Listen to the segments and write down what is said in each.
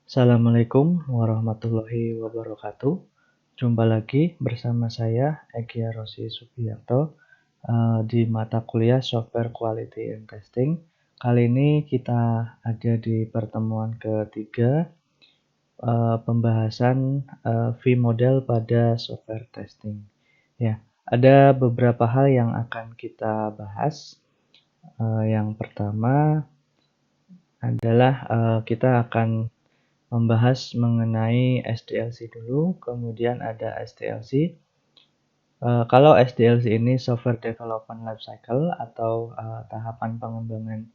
Assalamualaikum warahmatullahi wabarakatuh. Jumpa lagi bersama saya Egi Rosi Subianto di mata kuliah Software Quality and Testing. Kali ini kita ada di pertemuan ketiga pembahasan V-model pada software testing. Ya, ada beberapa hal yang akan kita bahas. Yang pertama adalah kita akan membahas mengenai SDLC dulu, kemudian ada SDLC. Kalau SDLC ini Software Development Lifecycle atau tahapan pengembangan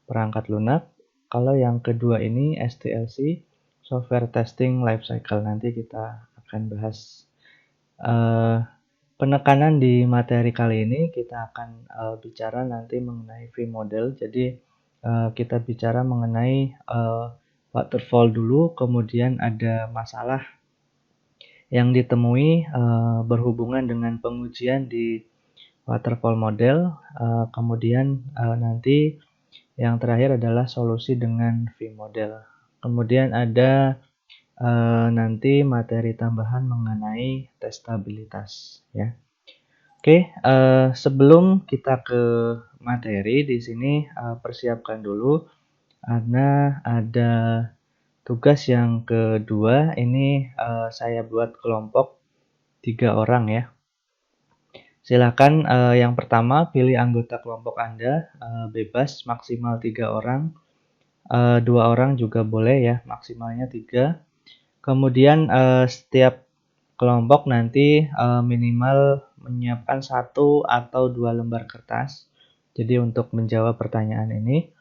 perangkat lunak. Kalau yang kedua ini SDLC Software Testing Lifecycle. Nanti kita akan bahas. Penekanan di materi kali ini kita akan bicara nanti mengenai V-model. Jadi kita bicara mengenai waterfall dulu, kemudian ada masalah yang ditemui berhubungan dengan pengujian di waterfall model, kemudian nanti yang terakhir adalah solusi dengan V-model. Kemudian ada nanti materi tambahan mengenai testabilitas, ya. Oke, sebelum kita ke materi di sini persiapkan dulu. Karena ada tugas yang kedua, ini saya buat kelompok 3 orang ya. Silakan yang pertama pilih anggota kelompok Anda, bebas maksimal 3 orang. 2 orang juga boleh ya, maksimalnya 3. Kemudian setiap kelompok nanti minimal menyiapkan 1 atau 2 lembar kertas. Jadi untuk menjawab pertanyaan ini.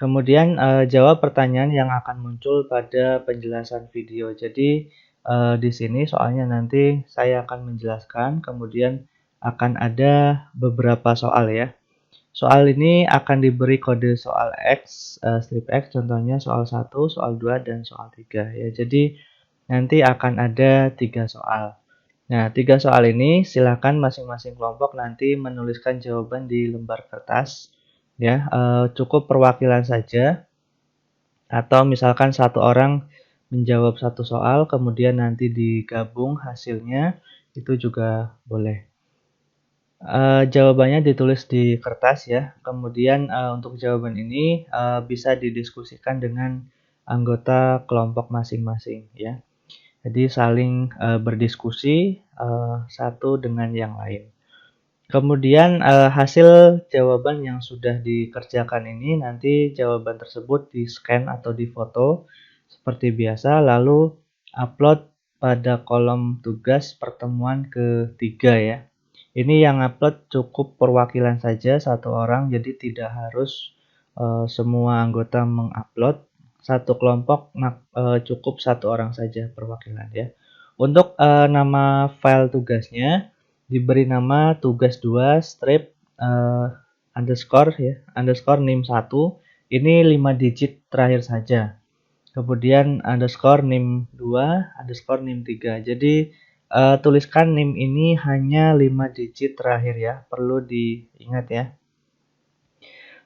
Kemudian jawab pertanyaan yang akan muncul pada penjelasan video. Jadi di sini soalnya nanti saya akan menjelaskan, kemudian akan ada beberapa soal ya. Soal ini akan diberi kode soal X, strip X, contohnya soal 1, soal 2, dan soal 3 ya. Jadi nanti akan ada 3 soal. Nah, 3 soal ini silakan masing-masing kelompok nanti menuliskan jawaban di lembar kertas. Ya, cukup perwakilan saja, atau misalkan satu orang menjawab satu soal, kemudian nanti digabung hasilnya, itu juga boleh. Jawabannya ditulis di kertas ya, kemudian untuk jawaban ini bisa didiskusikan dengan anggota kelompok masing-masing ya. Jadi saling berdiskusi satu dengan yang lain. Kemudian hasil jawaban yang sudah dikerjakan ini nanti jawaban tersebut di-scan atau di-foto seperti biasa, lalu upload pada kolom tugas pertemuan ketiga ya. Ini yang upload cukup perwakilan saja, satu orang, jadi tidak harus semua anggota mengupload. Satu kelompok cukup satu orang saja perwakilan ya. Untuk nama file tugasnya diberi nama tugas 2 strip underscore ya, underscore nim 1. Ini 5 digit terakhir saja. Kemudian underscore nim 2 underscore nim 3. Jadi tuliskan nim ini hanya 5 digit terakhir ya, perlu diingat ya.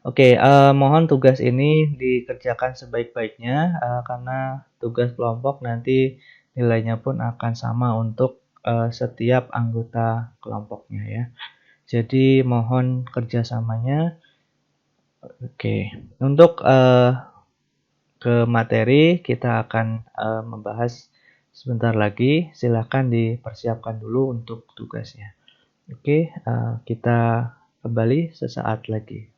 Oke, mohon tugas ini dikerjakan sebaik-baiknya karena tugas kelompok nanti nilainya pun akan sama untuk setiap anggota kelompoknya ya. Jadi mohon kerjasamanya. Oke, untuk ke materi kita akan membahas sebentar lagi. Silakan dipersiapkan dulu untuk tugasnya. Oke, kita kembali sesaat lagi.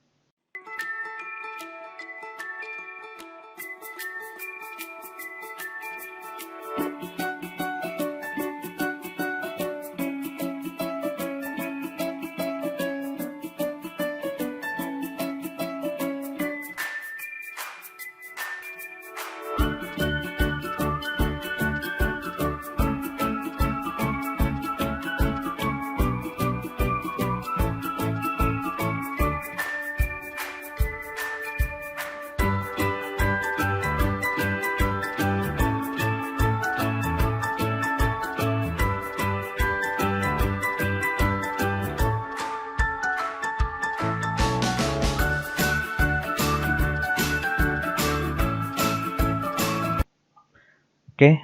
Oke,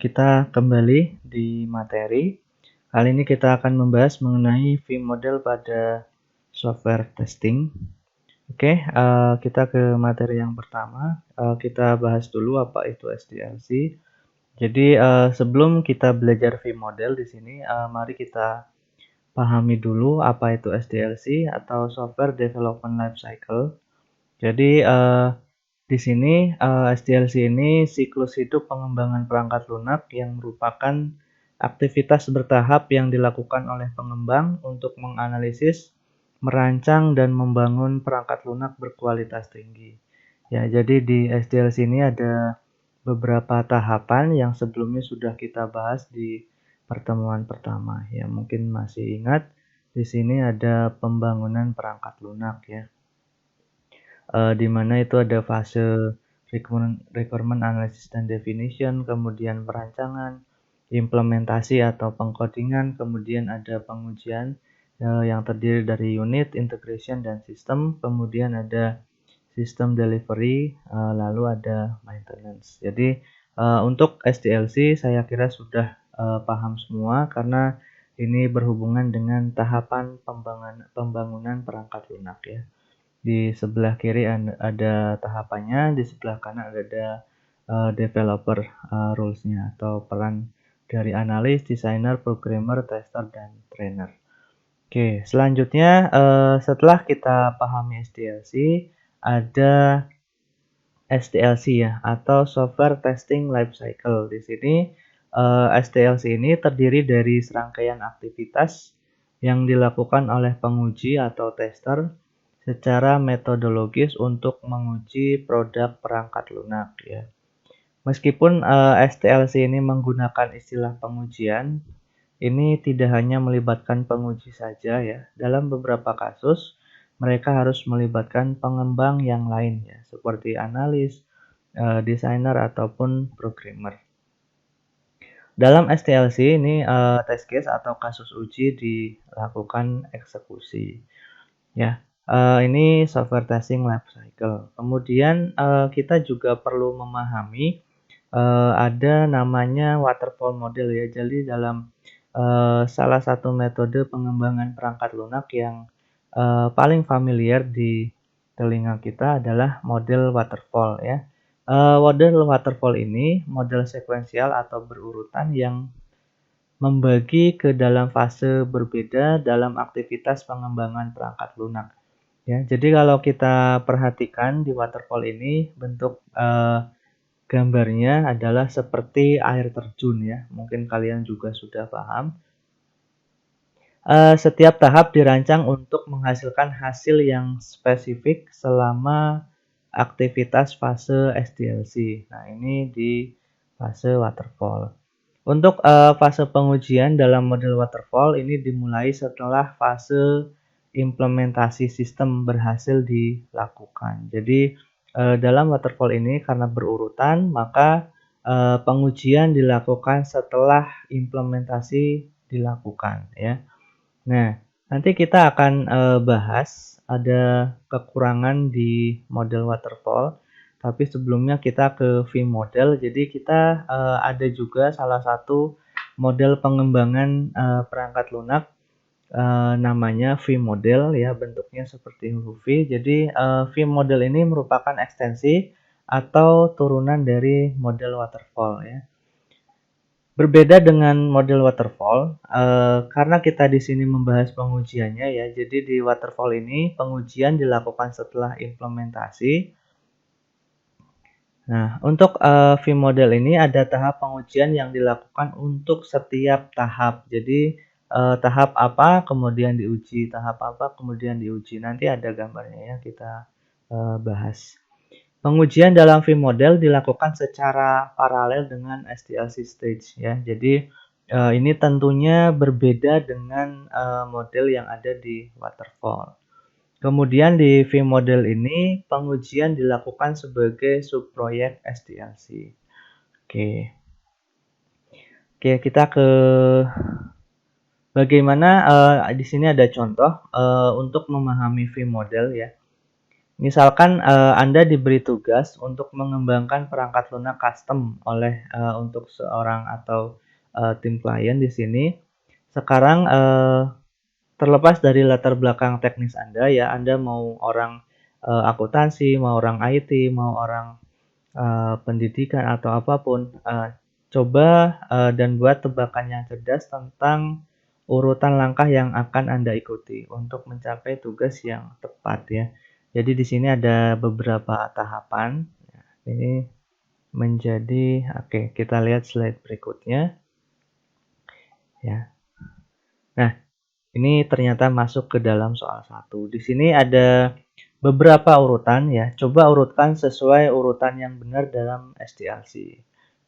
kita kembali di materi. Kali ini kita akan membahas mengenai vModel pada software testing. Oke, kita ke materi yang pertama. Kita bahas dulu apa itu SDLC. Jadi, sebelum kita belajar vModel di sini, mari kita pahami dulu apa itu SDLC atau Software Development Lifecycle. Jadi, di sini SDLC ini siklus hidup pengembangan perangkat lunak yang merupakan aktivitas bertahap yang dilakukan oleh pengembang untuk menganalisis, merancang, dan membangun perangkat lunak berkualitas tinggi. Ya, jadi di SDLC ini ada beberapa tahapan yang sebelumnya sudah kita bahas di pertemuan pertama. Ya, mungkin masih ingat di sini ada pembangunan perangkat lunak ya. Di mana itu ada fase requirement analysis dan definition, kemudian perancangan, implementasi atau pengkodingan, kemudian ada pengujian yang terdiri dari unit, integration, dan sistem, kemudian ada sistem delivery, lalu ada maintenance. Jadi untuk SDLC saya kira sudah paham semua karena ini berhubungan dengan tahapan pembangunan perangkat lunak ya. Di sebelah kiri ada tahapannya, di sebelah kanan ada developer rules-nya atau peran dari analis, desainer, programmer, tester, dan trainer. Oke, selanjutnya setelah kita pahami SDLC, ada SDLC ya atau Software Testing Lifecycle. Di sini SDLC ini terdiri dari serangkaian aktivitas yang dilakukan oleh penguji atau tester secara metodologis untuk menguji produk perangkat lunak ya. Meskipun SDLC ini menggunakan istilah pengujian, ini tidak hanya melibatkan penguji saja ya. Dalam beberapa kasus, mereka harus melibatkan pengembang yang lain ya, seperti analis, desainer ataupun programmer. Dalam SDLC ini test case atau kasus uji dilakukan eksekusi. Ya, ini software testing life cycle. Kemudian kita juga perlu memahami ada namanya waterfall model ya. Jadi dalam salah satu metode pengembangan perangkat lunak yang paling familiar di telinga kita adalah model waterfall ya. Model waterfall ini model sekuensial atau berurutan yang membagi ke dalam fase berbeda dalam aktivitas pengembangan perangkat lunak. Ya, jadi kalau kita perhatikan di waterfall ini bentuk gambarnya adalah seperti air terjun ya. Mungkin kalian juga sudah paham. Setiap tahap dirancang untuk menghasilkan hasil yang spesifik selama aktivitas fase SDLC. Nah, ini di fase waterfall. Untuk fase pengujian dalam model waterfall ini dimulai setelah fase implementasi sistem berhasil dilakukan. Jadi dalam waterfall ini karena berurutan, maka pengujian dilakukan setelah implementasi dilakukan ya. Nah, nanti kita akan bahas ada kekurangan di model waterfall, tapi sebelumnya kita ke vModel. Jadi kita ada juga salah satu model pengembangan perangkat lunak namanya vModel ya, bentuknya seperti huruf V. Jadi vModel ini merupakan ekstensi atau turunan dari model waterfall ya. Berbeda dengan model waterfall, karena kita di sini membahas pengujiannya ya. Jadi di waterfall ini pengujian dilakukan setelah implementasi. Nah, untuk vModel ini ada tahap pengujian yang dilakukan untuk setiap tahap. Jadi tahap apa kemudian diuji, tahap apa kemudian diuji. Nanti ada gambarnya ya, kita bahas. Pengujian dalam vModel dilakukan secara paralel dengan SDLC stage ya. Jadi ini tentunya berbeda dengan model yang ada di waterfall. Kemudian di vModel ini pengujian dilakukan sebagai subproyek SDLC. Oke, kita ke bagaimana di sini ada contoh untuk memahami vModel ya. Misalkan Anda diberi tugas untuk mengembangkan perangkat lunak custom oleh untuk seorang atau tim klien di sini. Sekarang terlepas dari latar belakang teknis Anda ya, Anda mau orang akuntansi, mau orang IT, mau orang pendidikan atau apapun, coba dan buat tebakan yang cerdas tentang urutan langkah yang akan Anda ikuti untuk mencapai tugas yang tepat ya. Jadi di sini ada beberapa tahapan. Ini menjadi oke, kita lihat slide berikutnya ya. Nah, ini ternyata masuk ke dalam soal 1. Di sini ada beberapa urutan ya. Coba urutkan sesuai urutan yang benar dalam SDLC.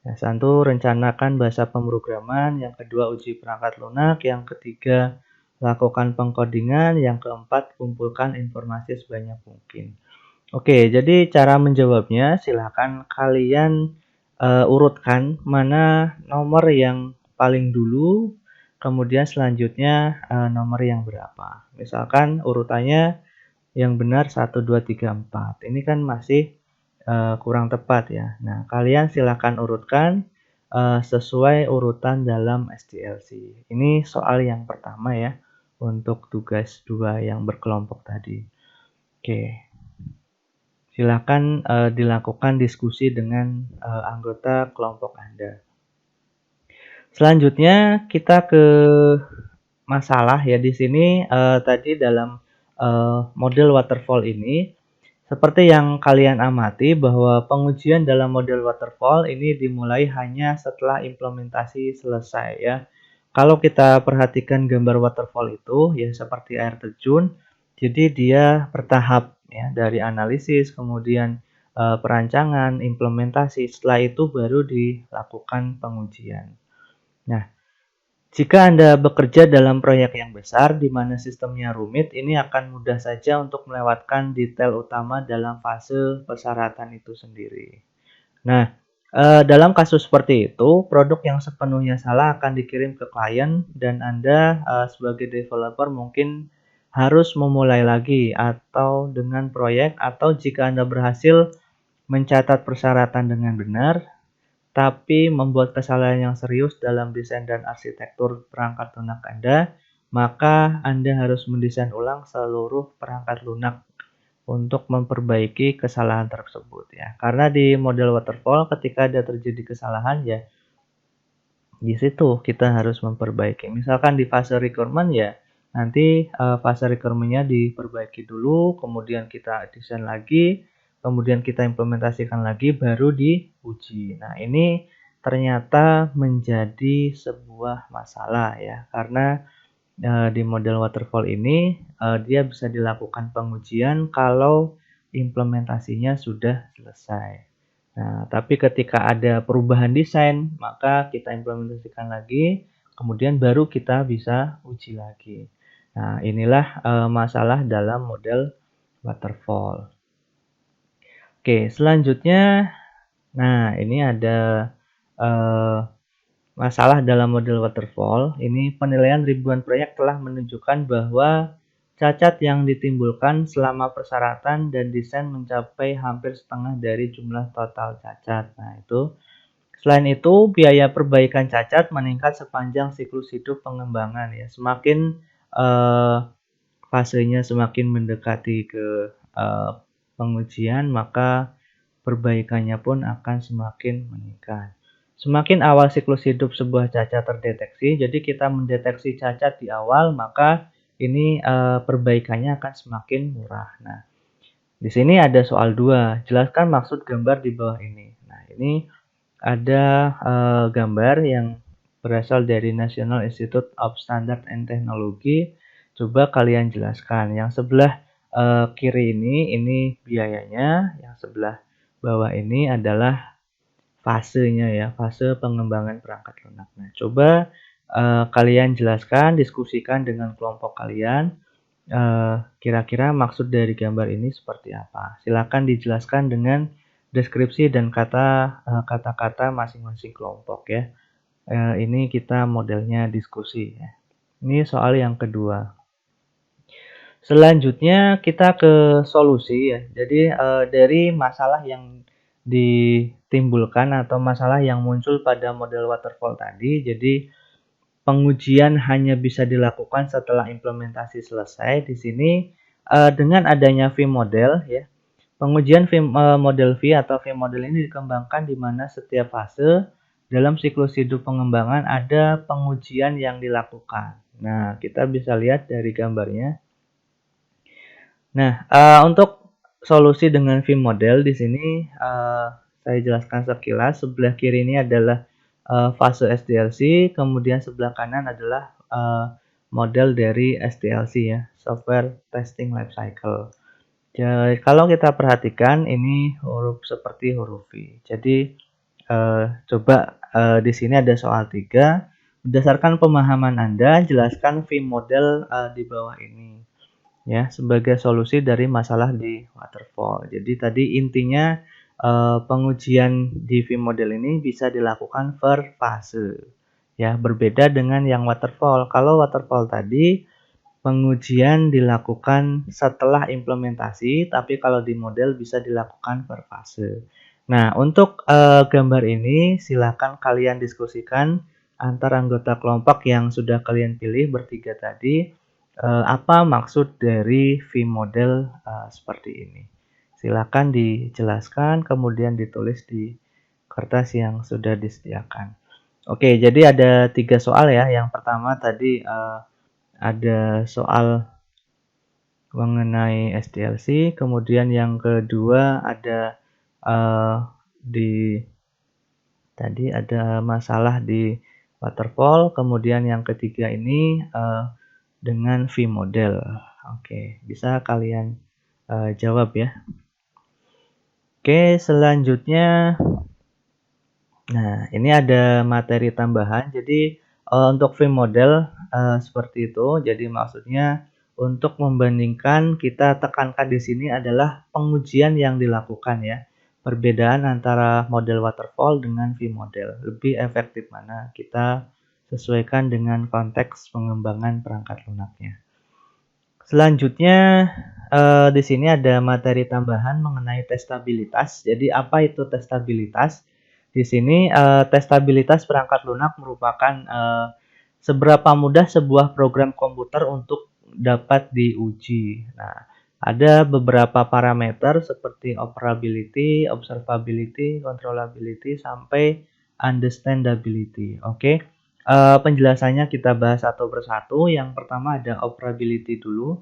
Yang satu, rencanakan bahasa pemrograman. Yang kedua, uji perangkat lunak. Yang ketiga, lakukan pengkodingan. Yang keempat, kumpulkan informasi sebanyak mungkin. Oke, jadi cara menjawabnya silahkan kalian urutkan mana nomor yang paling dulu, kemudian selanjutnya nomor yang berapa. Misalkan urutannya yang benar 1, 2, 3, 4. Ini kan masih kurang tepat ya. Nah, kalian silakan urutkan sesuai urutan dalam SDLC. Ini soal yang pertama ya, untuk tugas 2 yang berkelompok tadi. Oke, silakan dilakukan diskusi dengan anggota kelompok Anda. Selanjutnya kita ke masalah ya. Di sini tadi dalam model waterfall ini, seperti yang kalian amati bahwa pengujian dalam model waterfall ini dimulai hanya setelah implementasi selesai ya. Kalau kita perhatikan gambar waterfall itu ya seperti air terjun, jadi dia bertahap ya, dari analisis, kemudian perancangan, implementasi, setelah itu baru dilakukan pengujian. Nah, jika Anda bekerja dalam proyek yang besar di mana sistemnya rumit, ini akan mudah saja untuk melewatkan detail utama dalam fase persyaratan itu sendiri. Nah, dalam kasus seperti itu, produk yang sepenuhnya salah akan dikirim ke klien dan Anda sebagai developer mungkin harus memulai lagi atau dengan proyek, atau jika Anda berhasil mencatat persyaratan dengan benar, tapi membuat kesalahan yang serius dalam desain dan arsitektur perangkat lunak Anda, maka Anda harus mendesain ulang seluruh perangkat lunak untuk memperbaiki kesalahan tersebut ya. Karena di model waterfall ketika ada terjadi kesalahan ya, di situ kita harus memperbaiki. Misalkan di fase requirement ya, nanti fase requirement-nya diperbaiki dulu, kemudian kita desain lagi, kemudian kita implementasikan lagi, baru diuji. Nah, ini ternyata menjadi sebuah masalah ya, karena di model waterfall ini dia bisa dilakukan pengujian kalau implementasinya sudah selesai. Nah, tapi ketika ada perubahan desain, maka kita implementasikan lagi, kemudian baru kita bisa uji lagi. Nah, inilah masalah dalam model waterfall. Oke, selanjutnya, nah ini ada masalah dalam model waterfall. Ini penilaian ribuan proyek telah menunjukkan bahwa cacat yang ditimbulkan selama persyaratan dan desain mencapai hampir setengah dari jumlah total cacat. Nah, itu. Selain itu, biaya perbaikan cacat meningkat sepanjang siklus hidup pengembangan ya. Semakin fasenya semakin mendekati ke pengujian, maka perbaikannya pun akan semakin meningkat. Semakin awal siklus hidup sebuah cacat terdeteksi, jadi kita mendeteksi cacat di awal, maka ini perbaikannya akan semakin murah. Nah, di sini ada soal 2, jelaskan maksud gambar di bawah ini. Nah, ini ada gambar yang berasal dari National Institute of Standard and Technology. Coba kalian jelaskan. Yang sebelah kiri ini biayanya, yang sebelah bawah ini adalah fasenya ya, fase pengembangan perangkat lunak. Nah, coba kalian jelaskan, diskusikan dengan kelompok kalian. Kira-kira maksud dari gambar ini seperti apa? Silakan dijelaskan dengan deskripsi dan kata-kata masing-masing kelompok ya. Ini kita modelnya diskusi ya. Ini soal yang kedua. Selanjutnya kita ke solusi ya. Jadi dari masalah yang ditimbulkan atau masalah yang muncul pada model waterfall tadi, jadi pengujian hanya bisa dilakukan setelah implementasi selesai. Di sini dengan adanya V-model ya, pengujian model V atau V-model ini dikembangkan di mana setiap fase dalam siklus hidup pengembangan ada pengujian yang dilakukan. Nah, kita bisa lihat dari gambarnya. Nah, untuk solusi dengan V-model di sini saya jelaskan sekilas. Sebelah kiri ini adalah fase SDLC, kemudian sebelah kanan adalah model dari STLC ya, Software Testing Lifecycle. Jadi, kalau kita perhatikan ini huruf seperti huruf V. Jadi coba di sini ada soal 3. Berdasarkan pemahaman Anda, jelaskan V-model di bawah ini ya sebagai solusi dari masalah di waterfall. Jadi tadi intinya pengujian di V-model ini bisa dilakukan per fase. Ya, berbeda dengan yang waterfall. Kalau waterfall tadi pengujian dilakukan setelah implementasi, tapi kalau di model bisa dilakukan per fase. Nah, untuk gambar ini silakan kalian diskusikan antar anggota kelompok yang sudah kalian pilih bertiga tadi. Apa maksud dari V-model seperti ini? Silakan dijelaskan, kemudian ditulis di kertas yang sudah disediakan. Oke, jadi ada 3 soal ya. Yang pertama tadi ada soal mengenai SDLC, kemudian yang kedua ada tadi ada masalah di waterfall, kemudian yang ketiga ini dengan V-model. Oke, bisa kalian jawab ya. Oke, selanjutnya, nah ini ada materi tambahan. Jadi untuk V-model seperti itu. Jadi maksudnya untuk membandingkan, kita tekankan di sini adalah pengujian yang dilakukan ya. Perbedaan antara model waterfall dengan V-model. Lebih efektif mana? Kita sesuaikan dengan konteks pengembangan perangkat lunaknya. Selanjutnya di sini ada materi tambahan mengenai testabilitas. Jadi apa itu testabilitas? Di sini testabilitas perangkat lunak merupakan seberapa mudah sebuah program komputer untuk dapat diuji. Nah, ada beberapa parameter seperti operability, observability, controllability, sampai understandability. Oke. Penjelasannya kita bahas satu persatu. Yang pertama ada operability dulu.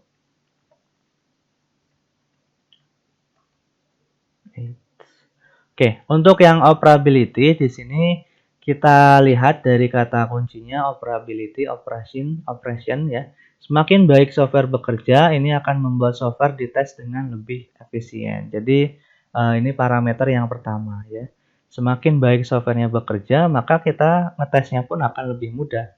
Oke, untuk yang operability di sini kita lihat dari kata kuncinya operability, operation ya. Semakin baik software bekerja, ini akan membuat software dites dengan lebih efisien. Jadi ini parameter yang pertama ya. Semakin baik softwarenya bekerja, maka kita ngetesnya pun akan lebih mudah.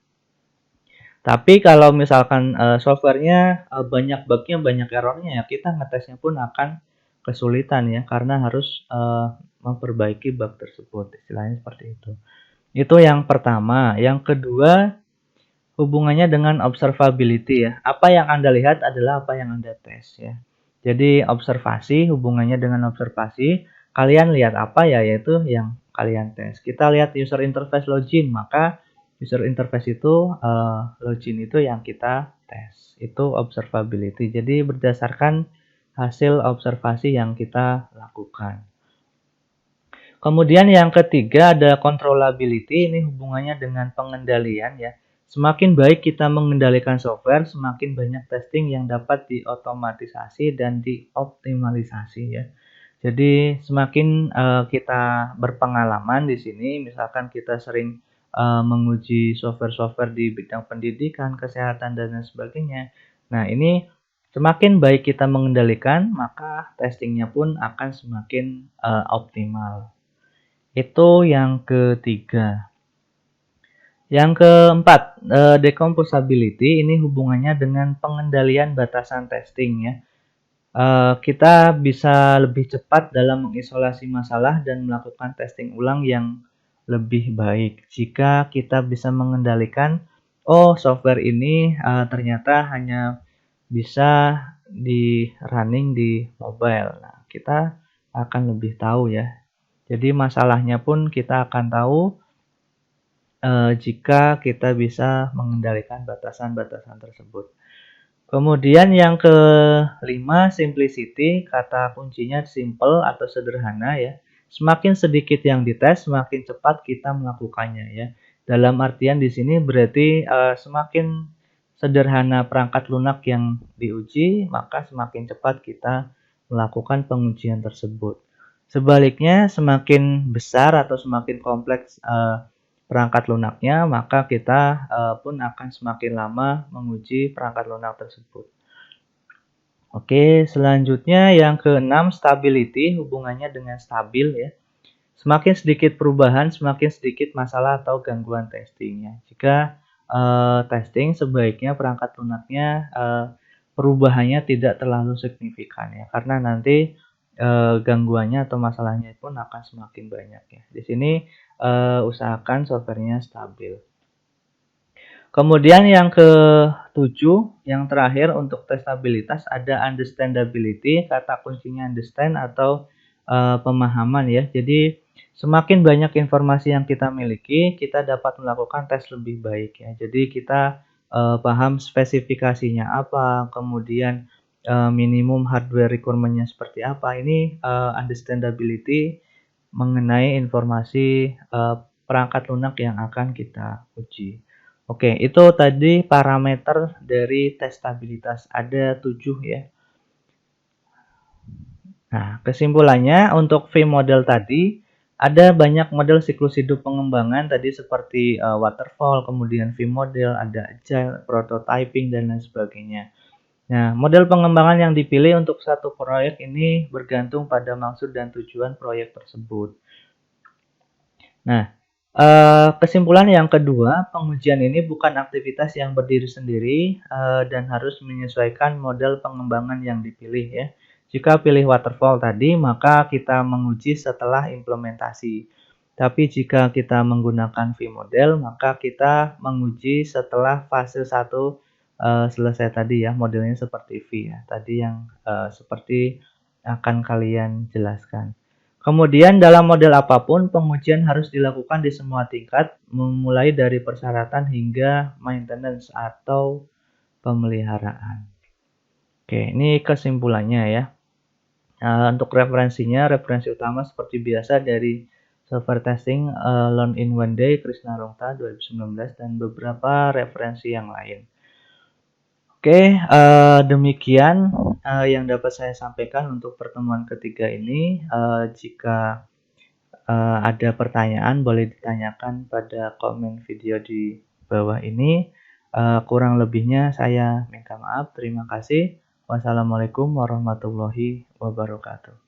Tapi kalau misalkan softwarenya banyak bugnya, banyak errornya ya, kita ngetesnya pun akan kesulitan ya, karena harus memperbaiki bug tersebut, istilahnya seperti itu. Itu yang pertama. Yang kedua, hubungannya dengan observability ya. Apa yang Anda lihat adalah apa yang Anda tes ya. Jadi observasi, hubungannya dengan observasi, kalian lihat apa ya, yaitu yang kalian tes. Kita lihat user interface login, maka user interface itu login itu yang kita tes. Itu observability. Jadi berdasarkan hasil observasi yang kita lakukan. Kemudian yang ketiga ada controllability, ini hubungannya dengan pengendalian ya. Semakin baik kita mengendalikan software, semakin banyak testing yang dapat diotomatisasi dan dioptimalisasi ya. Jadi semakin kita berpengalaman di sini, misalkan kita sering menguji software-software di bidang pendidikan, kesehatan dan lain sebagainya. Nah, ini semakin baik kita mengendalikan, maka testingnya pun akan semakin optimal. Itu yang ketiga. Yang keempat, decomposability ini hubungannya dengan pengendalian batasan testing ya. Kita bisa lebih cepat dalam mengisolasi masalah dan melakukan testing ulang yang lebih baik jika kita bisa mengendalikan, oh software ini ternyata hanya bisa di running di mobile. Nah, kita akan lebih tahu ya. Jadi masalahnya pun kita akan tahu jika kita bisa mengendalikan batasan-batasan tersebut. Kemudian yang kelima, simplicity, kata kuncinya simple atau sederhana ya. Semakin sedikit yang dites, semakin cepat kita melakukannya ya. Dalam artian di sini berarti semakin sederhana perangkat lunak yang diuji, maka semakin cepat kita melakukan pengujian tersebut. Sebaliknya, semakin besar atau semakin kompleks perangkat lunaknya, maka kita pun akan semakin lama menguji perangkat lunak tersebut. Oke, selanjutnya yang keenam, stability, hubungannya dengan stabil ya. Semakin sedikit perubahan, semakin sedikit masalah atau gangguan testingnya. Jika testing, sebaiknya perangkat lunaknya perubahannya tidak terlalu signifikan ya, karena nanti gangguannya atau masalahnya pun akan semakin banyak ya. Di sini usahakan softwarenya stabil. Kemudian yang ke-7, yang terakhir untuk tes stabilitas ada understandability, kata kuncinya understand atau pemahaman ya. Jadi semakin banyak informasi yang kita miliki, kita dapat melakukan tes lebih baik ya. Jadi kita paham spesifikasinya apa, kemudian minimum hardware requirement-nya seperti apa. Ini understandability mengenai informasi perangkat lunak yang akan kita uji. Oke, itu tadi parameter dari tes stabilitas. Ada 7 ya. Nah, kesimpulannya untuk V-model tadi, ada banyak model siklus hidup pengembangan tadi seperti waterfall, kemudian V-model, ada agile, prototyping, dan lain sebagainya. Nah, model pengembangan yang dipilih untuk satu proyek ini bergantung pada maksud dan tujuan proyek tersebut. Nah, kesimpulan yang kedua, pengujian ini bukan aktivitas yang berdiri sendiri dan harus menyesuaikan model pengembangan yang dipilih ya. Jika pilih waterfall tadi, maka kita menguji setelah implementasi. Tapi jika kita menggunakan V-model, maka kita menguji setelah fase 1 selesai tadi ya, modelnya seperti V ya. Tadi yang seperti akan kalian jelaskan. Kemudian dalam model apapun, pengujian harus dilakukan di semua tingkat, memulai dari persyaratan hingga maintenance atau pemeliharaan. Oke, ini kesimpulannya ya. Untuk referensinya, referensi utama seperti biasa dari Software Testing Learn in One Day, Krishna Rongta 2019, dan beberapa referensi yang lain. Oke, demikian yang dapat saya sampaikan untuk pertemuan ketiga ini. Jika ada pertanyaan, boleh ditanyakan pada komen video di bawah ini. Kurang lebihnya saya minta maaf. Terima kasih. Wassalamualaikum warahmatullahi wabarakatuh.